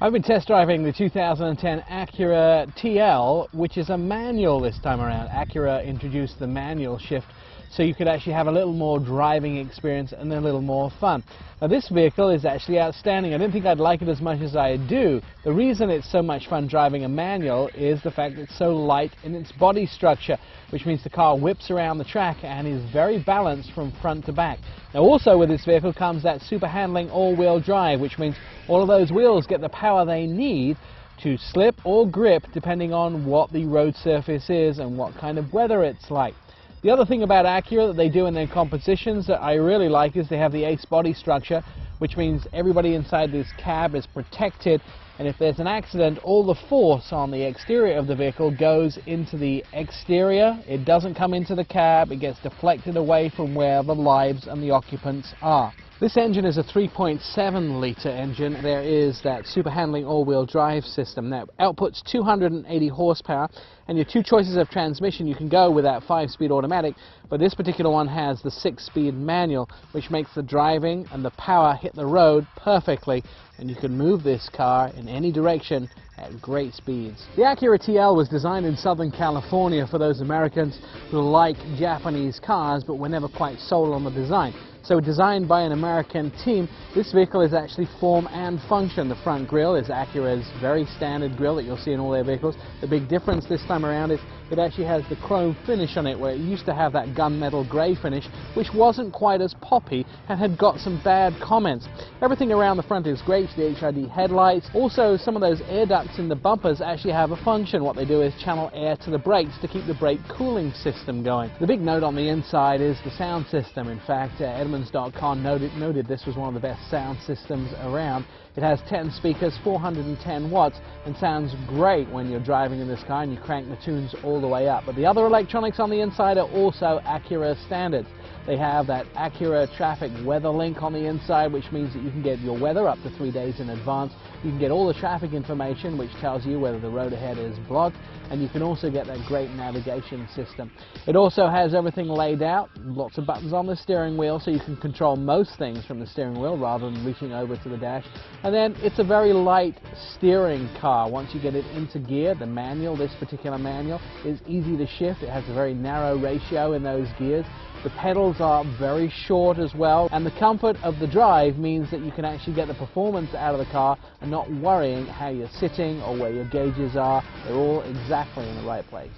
I've been test driving the 2010 Acura TL, which is a manual this time around. Acura introduced the manual shift so you could actually have a little more driving experience and a little more fun. Now this vehicle is actually outstanding. I didn't think I'd like it as much as I do. The reason it's so much fun driving a manual is the fact that it's so light in its body structure, which means the car whips around the track and is very balanced from front to back. Now also with this vehicle comes that super handling all-wheel drive, which means all of those wheels get the power they need to slip or grip depending on what the road surface is and what kind of weather it's like. The other thing about Acura that they do in their compositions that I really like is they have the ace body structure, which means everybody inside this cab is protected, and if there's an accident, all the force on the exterior of the vehicle goes into the exterior. It doesn't come into the cab, it gets deflected away from where the lives and the occupants are. This engine is a 3.7 litre engine. There is that super handling all-wheel drive system that outputs 280 horsepower, and your two choices of transmission, you can go with that 5-speed automatic, but this particular one has the 6-speed manual, which makes the driving and the power hit the road perfectly, and you can move this car in any direction at great speeds. The Acura TL was designed in Southern California for those Americans who like Japanese cars but were never quite sold on the design. So designed by an American team, this vehicle is actually form and function. The front grille is Acura's very standard grille that you'll see in all their vehicles. The big difference this time around is it actually has the chrome finish on it, where it used to have that gunmetal grey finish, which wasn't quite as poppy and had got some bad comments. Everything around the front is great, the HID headlights. Also, some of those air ducts in the bumpers actually have a function. What they do is channel air to the brakes to keep the brake cooling system going. The big note on the inside is the sound system. In fact, Edmunds.com noted this was one of the best sound systems around. It has 10 speakers, 410 watts, and sounds great when you're driving in this car and you crank the tunes all the way up. But the other electronics on the inside are also Acura standards. They have that Acura Traffic Weather Link on the inside, which means that you can get your weather up to 3 days in advance. You can get all the traffic information, which tells you whether the road ahead is blocked, and you can also get that great navigation system. It also has everything laid out, lots of buttons on the steering wheel, so you can control most things from the steering wheel rather than reaching over to the dash. And then it's a very light steering car. Once you get it into gear, the manual, this particular manual, is easy to shift. It has a very narrow ratio in those gears. The pedals are very short as well, and the comfort of the drive means that you can actually get the performance out of the car and not worrying how you're sitting or where your gauges are. They're all exactly in the right place.